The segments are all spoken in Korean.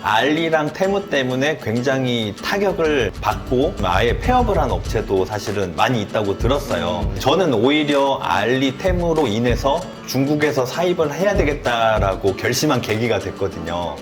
알리랑 테무 때문에 굉장히 타격을 받고 아예 폐업을 한 업체도 사실은 많이 있다고 들었어요. 저는 오히려 알리, 테무로 인해서 중국에서 사입을 해야 되겠다라고 결심한 계기가 됐거든요.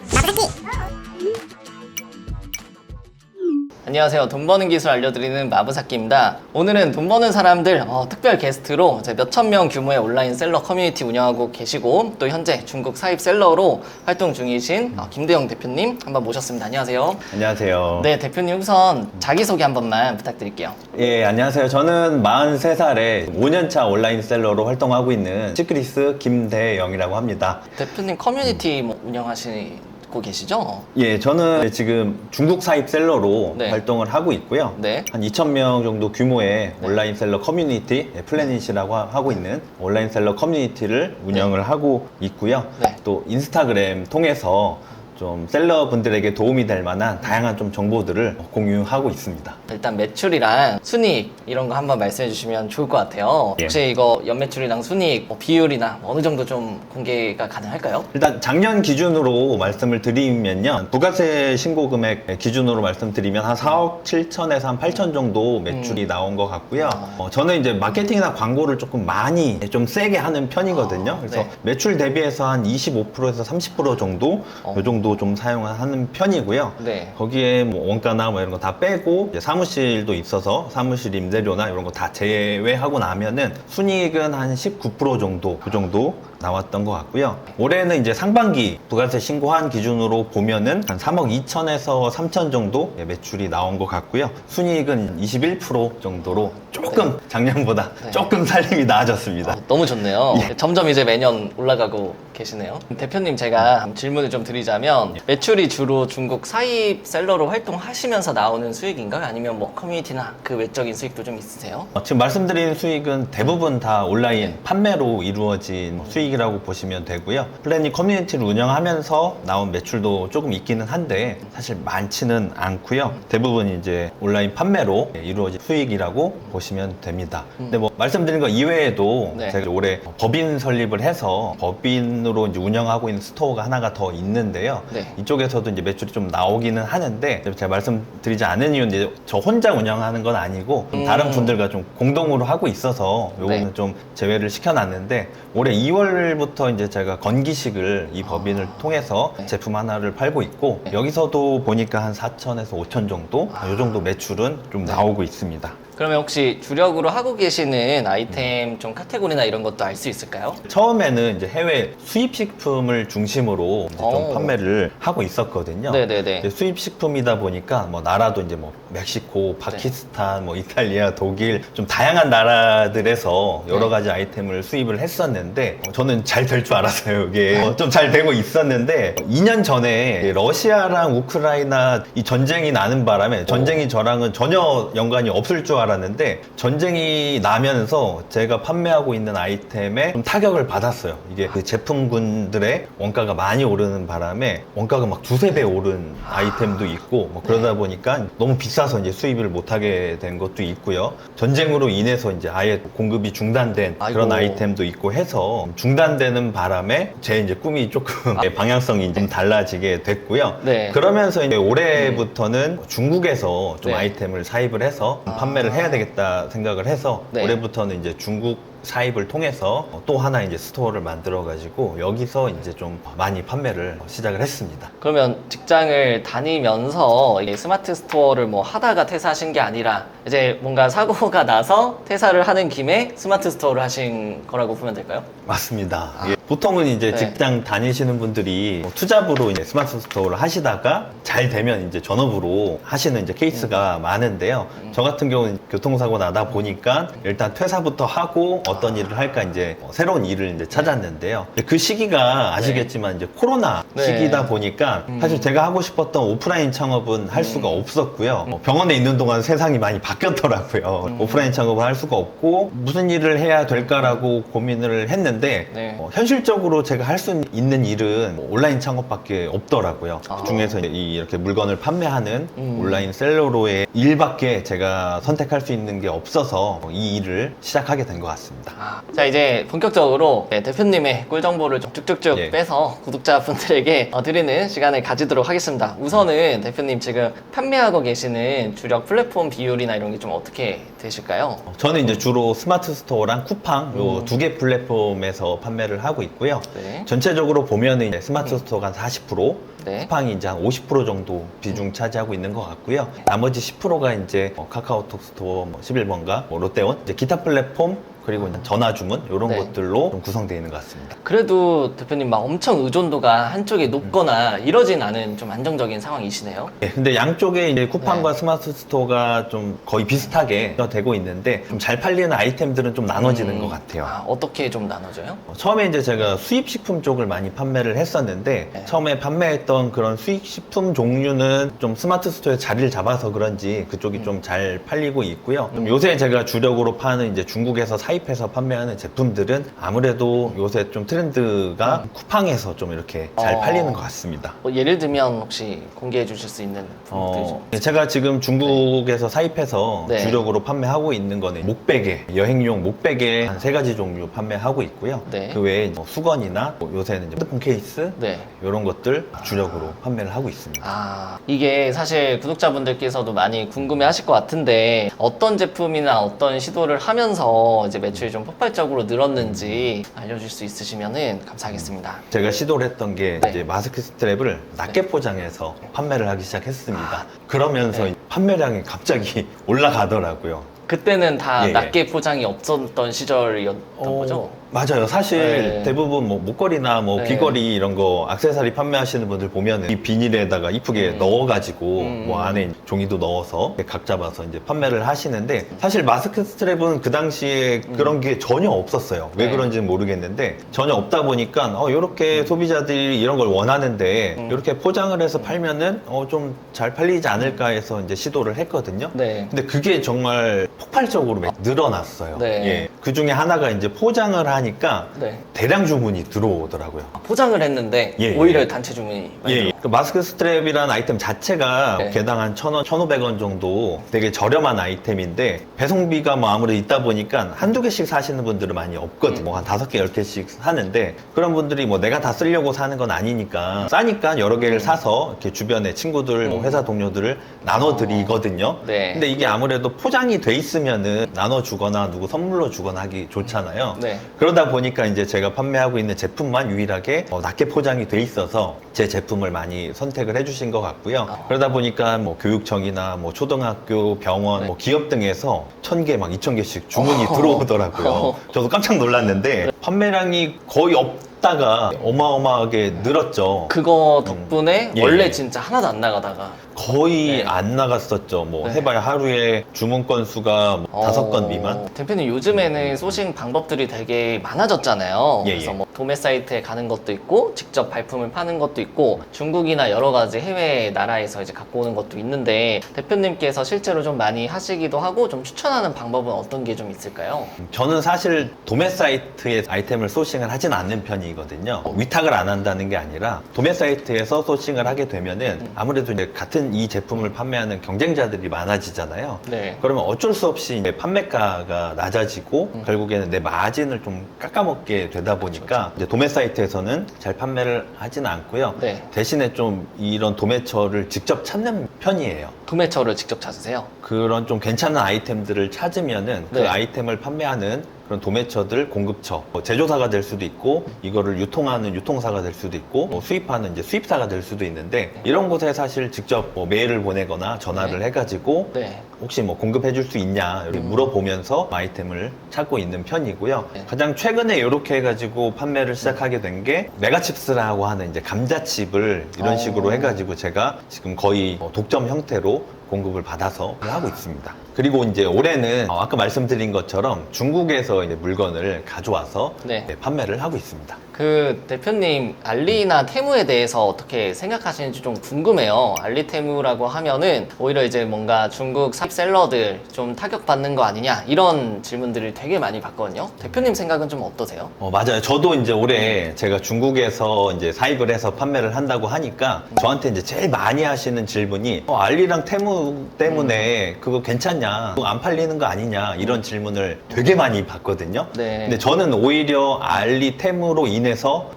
안녕하세요. 돈 버는 기술 알려드리는 마부사키입니다. 오늘은 돈 버는 사람들 특별 게스트로 몇천 명 규모의 온라인 셀러 커뮤니티 운영하고 계시고 또 현재 중국 사입 셀러로 활동 중이신 김대영 대표님 한번 모셨습니다. 안녕하세요. 안녕하세요. 네, 대표님 우선 자기소개 한 번만 부탁드릴게요. 예, 안녕하세요. 저는 43살에 5년차 온라인 셀러로 활동하고 있는 시크릿스 김대영이라고 합니다. 대표님 커뮤니티 운영하시고 계시죠? 예, 저는 지금 중국 사입 셀러로 네. 활동을 하고 있고요. 네. 한 2,000명 정도 규모의 온라인 셀러 커뮤니티, 플래닛이라고 하고 있는 온라인 셀러 커뮤니티를 운영을 하고 있고요. 네. 또 인스타그램 통해서 좀 셀러분들에게 도움이 될 만한 다양한 좀 정보들을 공유하고 있습니다. 일단 매출이랑 순이익 이런 거 한번 말씀해 주시면 좋을 것 같아요. 예. 혹시 이거 연매출이랑 순이익 비율이나 어느 정도 좀 공개가 가능할까요? 일단 작년 기준으로 말씀을 드리면요. 부가세 신고 금액 기준으로 말씀드리면 한 4억 7천에서 한 8천 정도 매출이 나온 것 같고요. 저는 이제 마케팅이나 광고를 조금 많이 좀 세게 하는 편이거든요. 그래서 네. 매출 대비해서 한 25%에서 30% 정도 요 정도 좀 사용하는 편이고요. 네. 거기에 뭐 원가나 뭐 이런 거 다 빼고 이제 사무실도 있어서 사무실 임대료나 이런 거 다 제외하고 나면은 순이익은 한 19% 정도 그 정도 나왔던 것 같고요. 올해는 이제 상반기 부가세 신고한 기준으로 보면은 한 3억 2천에서 3천 정도 매출이 나온 것 같고요. 순이익은 21% 정도로 조금 작년보다 네. 조금 살림이 나아졌습니다. 너무 좋네요. 점점 이제 매년 올라가고 계시네요. 대표님 제가 질문을 좀 드리자면 매출이 주로 중국 사입 셀러로 활동하시면서 나오는 수익인가요? 아니면 뭐 커뮤니티나 그 외적인 수익도 좀 있으세요? 지금 말씀드린 수익은 대부분 다 온라인 판매로 이루어진 수익이라고 보시면 되고요. 플래닛 커뮤니티를 운영하면서 나온 매출도 조금 있기는 한데 사실 많지는 않고요. 대부분 이제 온라인 판매로 이루어진 수익이라고 보시면 됩니다. 근데 뭐 말씀드린 거 이외에도 네. 제가 올해 법인 설립을 해서 법인으로 이제 운영하고 있는 스토어가 하나가 더 있는데요. 네. 이쪽에서도 이제 매출이 좀 나오기는 하는데 제가 말씀드리지 않은 이유는 이제 저 혼자 운영하는 건 아니고 좀 다른 분들과 좀 공동으로 하고 있어서 요거는 네. 좀 제외를 시켜놨는데 올해 2월부터 이제 제가 건기식을 이 법인을 통해서 네. 제품 하나를 팔고 있고 여기서도 보니까 한 4천에서 5천 정도 요 정도 매출은 좀 나오고 있습니다. 그러면 혹시 주력으로 하고 계시는 아이템 좀 카테고리나 이런 것도 알 수 있을까요? 처음에는 이제 해외 수입식품을 중심으로 이제 좀 오. 판매를 하고 있었거든요. 네네네. 이제 수입식품이다 보니까 뭐 나라도 이제 뭐 멕시코, 파키스탄, 뭐 이탈리아, 독일 좀 다양한 나라들에서 여러 네. 가지 아이템을 수입을 했었는데 저는 잘 될 줄 알았어요. 이게 좀 잘 되고 있었는데 2년 전에 러시아랑 우크라이나 이 전쟁이 나는 바람에 전쟁이 저랑은 전혀 연관이 없을 줄 알았는데 전쟁이 나면서 제가 판매하고 있는 아이템에 좀 타격을 받았어요. 이게 그 제품군들의 원가가 많이 오르는 바람에 원가가 막 두세 배 오른 아이템도 있고 뭐 그러다 보니까 너무 비싸서 이제 수입을 못하게 된 것도 있고요. 전쟁으로 인해서 이제 아예 공급이 중단된 그런 아이고. 아이템도 있고 해서 중단되는 바람에 제 이제 꿈이 조금 방향성이 좀 달라지게 됐고요. 네. 그러면서 이제 올해부터는 중국에서 좀 네. 아이템을 사입을 해서 판매를 해야 되겠다 생각을 해서 네. 올해부터는 이제 중국 사입을 통해서 또 하나 이제 스토어를 만들어 가지고 여기서 이제 좀 많이 판매를 시작을 했습니다. 그러면 직장을 다니면서 이게 스마트 스토어를 뭐 하다가 퇴사하신 게 아니라 이제 뭔가 사고가 나서 퇴사를 하는 김에 스마트 스토어를 하신 거라고 보면 될까요? 맞습니다. 예, 보통은 이제 네. 직장 다니시는 분들이 뭐 투잡으로 이제 스마트 스토어를 하시다가 잘 되면 이제 전업으로 하시는 이제 케이스가 많은데요. 저 같은 경우는 교통사고 나다 보니까 일단 퇴사부터 하고 어떤 일을 할까 이제 새로운 일을 이제 찾았는데요. 그 시기가 아시겠지만 이제 코로나 네. 시기다 보니까 사실 제가 하고 싶었던 오프라인 창업은 할 수가 없었고요. 병원에 있는 동안 세상이 많이 바뀌었더라고요. 오프라인 창업을 할 수가 없고 무슨 일을 해야 될까라고 고민을 했는데 네. 현실적으로 제가 할 수 있는 일은 온라인 창업밖에 없더라고요. 아. 그중에서 이렇게 물건을 판매하는 온라인 셀러로의 일밖에 제가 선택할 수 있는 게 없어서 이 일을 시작하게 된 것 같습니다. 자, 이제 본격적으로 대표님의 꿀 정보를 좀 쭉쭉쭉 예. 빼서 구독자분들에게 드리는 시간을 가지도록 하겠습니다. 우선은 대표님 지금 판매하고 계시는 주력 플랫폼 비율이나 이런 게 좀 어떻게 되실까요? 저는 이제 주로 스마트 스토어랑 쿠팡 요 두 개 플랫폼에서 판매를 하고 있고요. 네. 전체적으로 보면은 이제 스마트 스토어가 한 40%, 네. 쿠팡이 이제 한 50% 정도 비중 차지하고 있는 것 같고요. 나머지 10%가 이제 카카오톡 스토어, 11번가, 롯데원, 이제 기타 플랫폼, 그리고 이제 전화 주문 이런 네. 것들로 좀 구성되어 있는 것 같습니다. 그래도 대표님 막 엄청 의존도가 한쪽에 높거나 이러진 않은 좀 안정적인 상황이시네요. 네, 근데 양쪽에 이제 쿠팡과 네. 스마트 스토어가 좀 거의 비슷하게 되고 있는데 좀 잘 팔리는 아이템들은 좀 나눠지는 것 같아요. 어떻게 좀 나눠져요? 처음에 이제 제가 수입식품 쪽을 많이 판매를 했었는데 네. 처음에 판매했던 그런 수입식품 종류는 좀 스마트 스토어에 자리를 잡아서 그런지 그쪽이 좀 잘 팔리고 있고요. 좀 요새 제가 주력으로 파는 이제 중국에서 사입해서 판매하는 제품들은 아무래도 요새 좀 트렌드가 쿠팡에서 좀 이렇게 잘 팔리는 것 같습니다. 예를 들면 혹시 공개해 주실 수 있는 부분들 좀. 제가 지금 중국에서 사입해서 네. 주력으로 판매하고 있는 거는 목베개, 여행용 목베개 한 3가지 종류 판매하고 있고요. 네. 그 외에 뭐 수건이나 뭐 요새는 이제 핸드폰 케이스 네. 이런 것들 주력으로 판매를 하고 있습니다. 이게 사실 구독자분들께서도 많이 궁금해 하실 것 같은데 어떤 제품이나 어떤 시도를 하면서 이제 매출이 좀 폭발적으로 늘었는지 알려줄 수 있으시면 감사하겠습니다. 제가 시도를 했던 게 네. 이제 마스크 스트랩을 낮게 포장해서 판매를 하기 시작했습니다. 그러면서 네. 판매량이 갑자기 올라가더라고요. 그때는 다 예, 예. 낮게 포장이 없었던 시절이었던 거죠? 맞아요. 사실 네. 대부분 뭐 목걸이나 뭐 네. 귀걸이 이런 거 액세서리 판매하시는 분들 보면은 이 비닐에다가 이쁘게 넣어가지고 뭐 안에 종이도 넣어서 각 잡아서 이제 판매를 하시는데 사실 마스크 스트랩은 그 당시에 그런 게 전혀 없었어요. 왜 네. 그런지는 모르겠는데 전혀 없다 보니까 이렇게 소비자들이 이런 걸 원하는데 이렇게 포장을 해서 팔면은 좀 잘 팔리지 않을까 해서 이제 시도를 했거든요. 네. 근데 그게 정말 폭발적으로 늘어났어요. 네. 예. 그 중에 하나가 이제 포장을 하니까 네. 대량 주문이 들어오더라고요. 포장을 했는데 예, 오히려 예. 단체 주문이 많이 예, 그 마스크 스트랩이라는 아이템 자체가 네. 개당 한 1,000원, 1,500원 정도 되게 저렴한 아이템인데 배송비가 뭐 아무래도 있다 보니까 한두 개씩 사시는 분들은 많이 없거든요. 뭐 한 5개, 10개씩 사는데 그런 분들이 뭐 내가 다 쓰려고 사는 건 아니니까 싸니까 여러 개를 사서 이렇게 주변에 친구들, 뭐 회사 동료들을 나눠드리거든요. 네. 근데 이게 아무래도 포장이 돼 있으면은 나눠주거나 누구 선물로 주거나 하기 좋잖아요. 네. 그러다 보니까 이제 제가 판매하고 있는 제품만 유일하게 낮게 포장이 돼 있어서 제 제품을 많이 선택을 해주신 것 같고요. 그러다 보니까 뭐 교육청이나 뭐 초등학교, 병원, 네. 뭐 기업 등에서 1,000개 막 2,000개씩 주문이 들어오더라고요. 저도 깜짝 놀랐는데 판매량이 거의 없다가 어마어마하게 늘었죠. 그거 덕분에 예. 원래 진짜 하나도 안 나가다가 거의 네. 안 나갔었죠. 뭐 네. 해봐야 하루에 주문 건수가 뭐 5건 미만. 대표님 요즘에는 소싱 방법들이 되게 많아졌잖아요. 예, 그래서 예. 뭐 도매 사이트에 가는 것도 있고 직접 발품을 파는 것도 있고 중국이나 여러 가지 해외 나라에서 이제 갖고 오는 것도 있는데 대표님께서 실제로 좀 많이 하시기도 하고 좀 추천하는 방법은 어떤 게 좀 있을까요? 저는 사실 도매 사이트에 아이템을 소싱을 하진 않는 편이거든요. 위탁을 안 한다는 게 아니라 도매 사이트에서 소싱을 하게 되면은 아무래도 이제 같은 이 제품을 판매하는 경쟁자들이 많아지잖아요. 네. 그러면 어쩔 수 없이 이제 판매가가 낮아지고 결국에는 내 마진을 좀 깎아먹게 되다 보니까 이제 도매 사이트에서는 잘 판매를 하지는 않고요. 네. 대신에 좀 이런 도매처를 직접 찾는 편이에요. 도매처를 직접 찾으세요? 그런 좀 괜찮은 아이템들을 찾으면은 그 네. 아이템을 판매하는 그런 도매처들, 공급처, 뭐 제조사가 될 수도 있고 이거를 유통하는 유통사가 될 수도 있고 뭐 수입하는 이제 수입사가 될 수도 있는데 이런 곳에 사실 직접 뭐 메일을 보내거나 전화를 네. 해가지고 네. 혹시 뭐 공급해 줄 수 있냐 이렇게 물어보면서 아이템을 찾고 있는 편이고요. 네. 가장 최근에 이렇게 해가지고 판매를 시작하게 된 게 메가칩스라고 하는 이제 감자칩을 이런 식으로 해가지고 제가 지금 거의 독점 형태로 공급을 받아서 하고 있습니다. 그리고 이제 올해는 아까 말씀드린 것처럼 중국에서 이제 물건을 가져와서 네. 판매를 하고 있습니다. 그 대표님 알리나 테무에 대해서 어떻게 생각하시는지 좀 궁금해요. 알리 테무라고 하면은 오히려 이제 뭔가 중국 삽입 셀러들 좀 타격받는 거 아니냐 이런 질문들을 되게 많이 받거든요. 대표님 생각은 좀 어떠세요? 맞아요. 저도 이제 올해 제가 중국에서 이제 사입을 해서 판매를 한다고 하니까 저한테 이제 제일 많이 하시는 질문이 알리랑 테무 때문에 그거 괜찮냐? 그거 안 팔리는 거 아니냐? 이런 질문을 되게 많이 받거든요. 네. 근데 저는 오히려 알리 테무로 인해서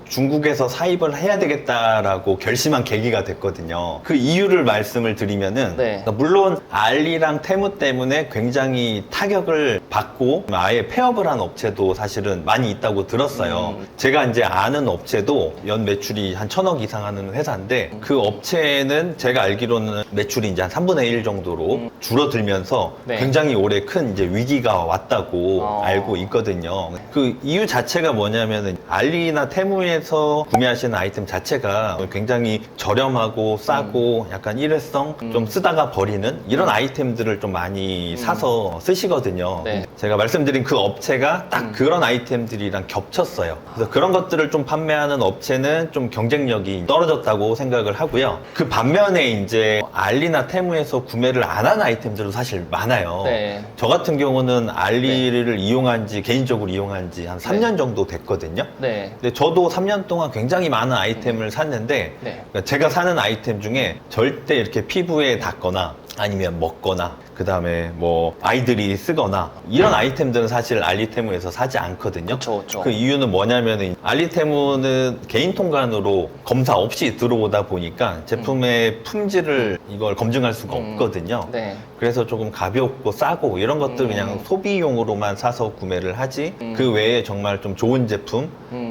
중국에서 사입을 해야 되겠다라고 결심한 계기가 됐거든요. 그 이유를 말씀을 드리면은 네. 그러니까 물론 알리랑 테무 때문에 굉장히 타격을 받고 아예 폐업을 한 업체도 사실은 많이 있다고 들었어요. 제가 이제 아는 업체도 연 매출이 한 1,000억 이상 하는 회사인데 그 업체는 제가 알기로는 매출이 이제 한 3분의 1 정도로 줄어들면서 네. 굉장히 올해 큰 이제 위기가 왔다고 어. 알고 있거든요. 그 이유 자체가 뭐냐면은 알리나 테무에서 구매하시는 아이템 자체가 굉장히 저렴하고 싸고 약간 일회성 좀 쓰다가 버리는 이런 아이템들을 좀 많이 사서 쓰시거든요. 네. 제가 말씀드린 그 업체가 딱 그런 아이템들이랑 겹쳤어요. 그래서 그런 것들을 좀 판매하는 업체는 좀 경쟁력이 떨어졌다고 생각을 하고요. 그 반면에 이제 알리나 테무에서 구매를 안 한 아이템들도 사실 많아요. 네. 저 같은 경우는 알리를 이용한 지 개인적으로 이용한 지 한 3년 정도 됐거든요. 네. 근데 저도 3년 동안 굉장히 많은 아이템을 샀는데 네. 그러니까 제가 사는 아이템 중에 절대 이렇게 피부에 닿거나 아니면 먹거나 그 다음에 뭐 아이들이 쓰거나 이런 아이템들은 사실 알리테무에서 사지 않거든요. 그쵸, 그쵸. 그 이유는 뭐냐면은 알리테무는 개인 통관으로 검사 없이 들어오다 보니까 제품의 품질을 이걸 검증할 수가 없거든요. 네. 그래서 조금 가볍고 싸고 이런 것들 그냥 소비용으로만 사서 구매를 하지 그 외에 정말 좀 좋은 제품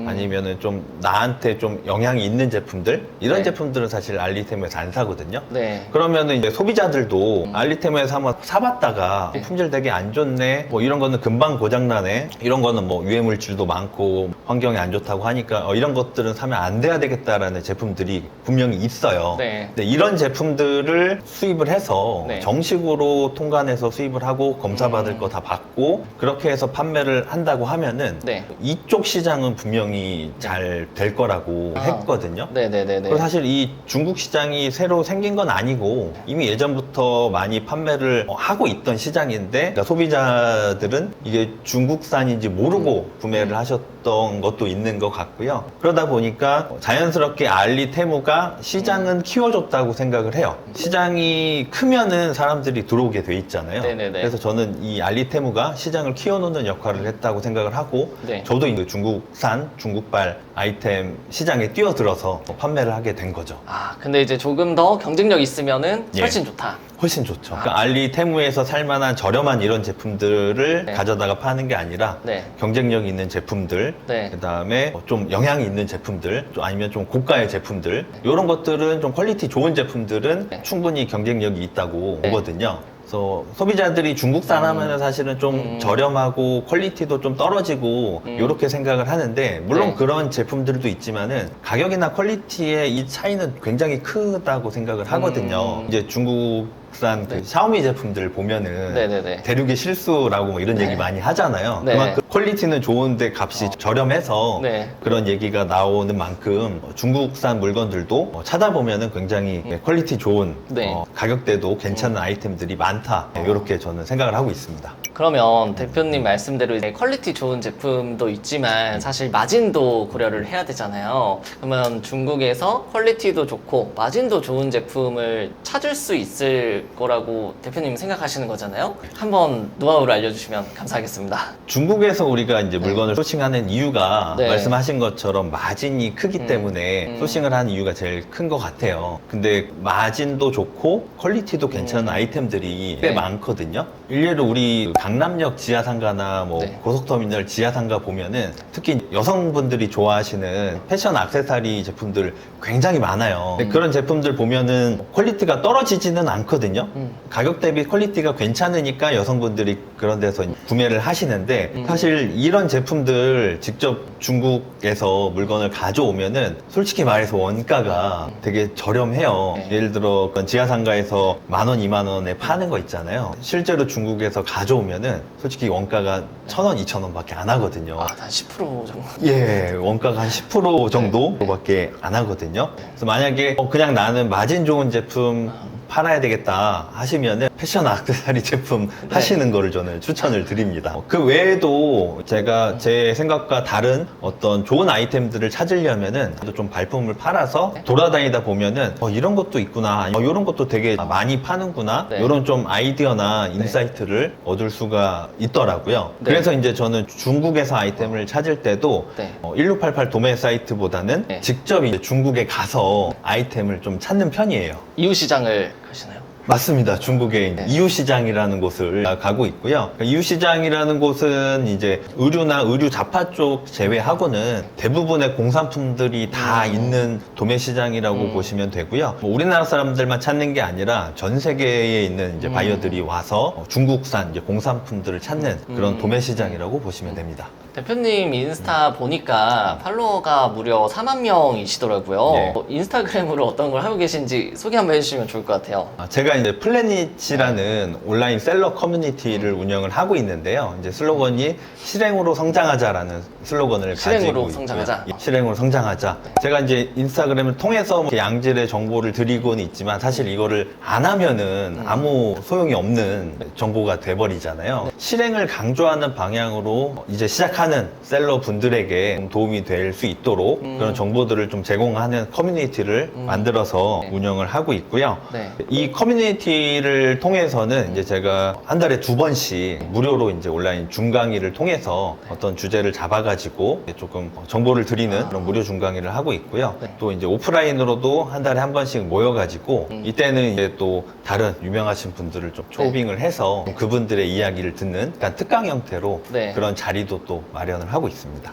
아니면은 좀 나한테 좀 영향이 있는 제품들 이런 네. 제품들은 사실 알리테무에서 안 사거든요. 네. 그러면은 이제 소비자들도 알리테무에서 한번 사봤다가 네. 품질 되게 안 좋네 뭐 이런 거는 금방 고장나네 이런 거는 뭐 유해물질도 많고 환경에 안 좋다고 하니까 이런 것들은 사면 안 돼야 되겠다라는 제품들이 분명히 있어요. 네. 근데 이런 제품들을 수입을 해서 네. 정식으로 통관해서 수입을 하고 검사받을 거 다 받고 그렇게 해서 판매를 한다고 하면은 네. 이쪽 시장은 분명히 잘 될 거라고 아. 했거든요. 네네네네. 그리고 사실 이 중국 시장이 새로 생긴 건 아니고 이미 예전부터 많이 판매를 하고 있던 시장인데 그러니까 소비자들은 이게 중국산인지 모르고 구매를 하셨던 것도 있는 것 같고요. 그러다 보니까 자연스럽게 알리테무가 시장은 키워줬다고 생각을 해요. 시장이 크면은 사람들이 들어오게 돼 있잖아요. 네네네. 그래서 저는 이 알리테무가 시장을 키워놓는 역할을 했다고 생각을 하고 네. 저도 이 중국산, 중국발 아이템 시장에 뛰어들어서 판매를 하게 된 거죠. 아, 근데 이제 조금 더 경쟁력 있으면은 예. 훨씬 좋다. 훨씬 좋죠. 그러니까 알리테무에서 살만한 저렴한 이런 제품들을 네. 가져다가 파는 게 아니라 네. 경쟁력 있는 제품들, 네. 그다음에 좀 영향이 있는 제품들, 아니면 좀 고가의 제품들 이런 것들은 좀 퀄리티 좋은 제품들은 네. 충분히 경쟁력이 있다고 네. 보거든요. 그래서 소비자들이 중국산 하면은 사실은 좀 저렴하고 퀄리티도 좀 떨어지고 이렇게 생각을 하는데 물론 네. 그런 제품들도 있지만은 가격이나 퀄리티의 이 차이는 굉장히 크다고 생각을 하거든요. 이제 중국산 그 네. 샤오미 제품들 보면은 네네네. 대륙의 실수라고 뭐 이런 네. 얘기 많이 하잖아요. 네. 그만큼 퀄리티는 좋은데 값이 저렴해서 네. 그런 얘기가 나오는 만큼 중국산 물건들도 찾아보면은 굉장히 퀄리티 좋은 네. 가격대도 괜찮은 아이템들이 많다. 이렇게 저는 생각을 하고 있습니다. 그러면 대표님 말씀대로 이제 퀄리티 좋은 제품도 있지만 사실 마진도 고려를 해야 되잖아요. 그러면 중국에서 퀄리티도 좋고 마진도 좋은 제품을 찾을 수 있을 거라고 대표님 생각하시는 거잖아요. 한번 노하우를 알려주시면 감사하겠습니다. 중국에서 우리가 이제 물건을 소싱하는 이유가 네. 말씀하신 것처럼 마진이 크기 때문에 소싱을 하는 이유가 제일 큰 것 같아요. 근데 마진도 좋고 퀄리티도 괜찮은 아이템들이 꽤 네. 많거든요. 일례로 우리 강남역 지하상가나 뭐 네. 고속터미널 지하상가 보면은 특히 여성분들이 좋아하시는 패션 액세서리 제품들 굉장히 많아요. 근데 그런 제품들 보면은 퀄리티가 떨어지지는 않거든요. 가격 대비 퀄리티가 괜찮으니까 여성분들이 그런 데서 구매를 하시는데 사실 이런 제품들 직접 중국에서 물건을 가져오면은 솔직히 말해서 원가가 되게 저렴해요. 네. 예를 들어 지하상가에서 10,000원, 20,000원에 파는 거 있잖아요. 실제로 중국에서 가져오면은 솔직히 원가가 1,000원, 2,000원 밖에 안 하거든요. 한 10% 정도. 예, 원가가 한 10% 정도밖에 안 하거든요. 그래서 만약에 그냥 나는 마진 좋은 제품 팔아야 되겠다 하시면은 패션 액세서리 제품 하시는 거를 저는 추천을 드립니다. 그 외에도 제가 제 생각과 다른 어떤 좋은 아이템들을 찾으려면은 좀 발품을 팔아서 돌아다니다 보면은 이런 것도 있구나, 이런 것도 되게 많이 파는구나, 네. 이런 좀 아이디어나 인사이트를 얻을 수가 있더라고요. 네. 그래서 이제 저는 중국에서 아이템을 찾을 때도 네. 1688 도매 사이트보다는 네. 직접 이제 중국에 가서 아이템을 좀 찾는 편이에요. 이웃시장을 가시나요? 맞습니다. 중국의 네. 이웃시장이라는 곳을 가고 있고요. 이웃시장이라는 곳은 이제 의류나 의류 잡화 쪽 제외하고는 대부분의 공산품들이 다 있는 도매시장이라고 보시면 되고요. 뭐 우리나라 사람들만 찾는 게 아니라 전 세계에 있는 이제 바이어들이 와서 중국산 이제 공산품들을 찾는 그런 도매시장이라고 보시면 됩니다. 대표님 인스타 보니까 팔로워가 무려 4만 명이시더라고요. 네. 인스타그램으로 어떤 걸 하고 계신지 소개 한번 해주시면 좋을 것 같아요. 제가 이제 플래닛이라는 온라인 셀러 커뮤니티를 운영을 하고 있는데요. 이제 슬로건이 실행으로 성장하자라는 슬로건을 실행으로 가지고 성장하자? 있고요. 실행으로 성장하자. 제가 이제 인스타그램을 통해서 뭐 양질의 정보를 드리고는 있지만 사실 이거를 안 하면은 아무 소용이 없는 정보가 돼버리잖아요. 실행을 강조하는 방향으로 이제 시작하는 셀러 분들에게 도움이 될 수 있도록 그런 정보들을 좀 제공하는 커뮤니티를 만들어서 운영을 하고 있고요. 네. 이 커뮤니티를 통해서는 이제 제가 한 달에 2번씩 무료로 이제 온라인 중강의를 통해서 어떤 주제를 잡아가지고 조금 정보를 드리는 그런 무료 중강의를 하고 있고요. 네. 또 이제 오프라인으로도 한 달에 한 번씩 모여가지고 이때는 이제 또 다른 유명하신 분들을 좀 초빙을 해서 그분들의 이야기를 듣는 약간 특강 형태로 네. 그런 자리도 또 마련을 하고 있습니다.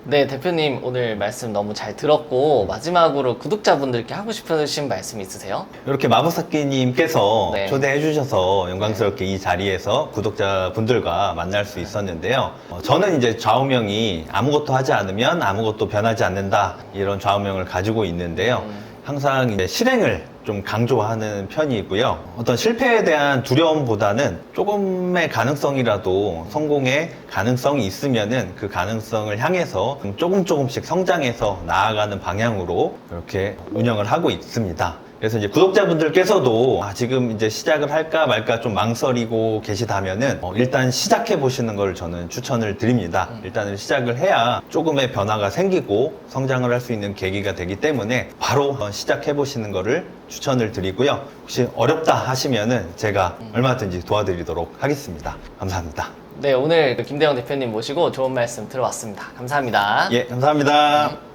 네, 대표님 오늘 말씀 너무 잘 들었고 마지막으로 구독자분들께 하고 싶으신 말씀 있으세요? 이렇게 마법사끼님께서 네. 초대해 주셔서 영광스럽게 이 자리에서 구독자분들과 만날 수 있었는데요. 저는 이제 좌우명이 아무것도 하지 않으면 아무것도 변하지 않는다, 이런 좌우명을 가지고 있는데요. 항상 이제 실행을 좀 강조하는 편이고요. 어떤 실패에 대한 두려움보다는 조금의 가능성이라도 성공의 가능성이 있으면은 그 가능성을 향해서 조금씩 성장해서 나아가는 방향으로 이렇게 운영을 하고 있습니다. 그래서 이제 구독자분들께서도 지금 이제 시작을 할까 말까 좀 망설이고 계시다면은 일단 시작해 보시는 걸 저는 추천을 드립니다. 일단은 시작을 해야 조금의 변화가 생기고 성장을 할 수 있는 계기가 되기 때문에 바로 시작해 보시는 거를 추천을 드리고요. 혹시 어렵다 하시면은 제가 얼마든지 도와드리도록 하겠습니다. 감사합니다. 네, 오늘 김대영 대표님 모시고 좋은 말씀 들어봤습니다. 감사합니다. 예, 감사합니다.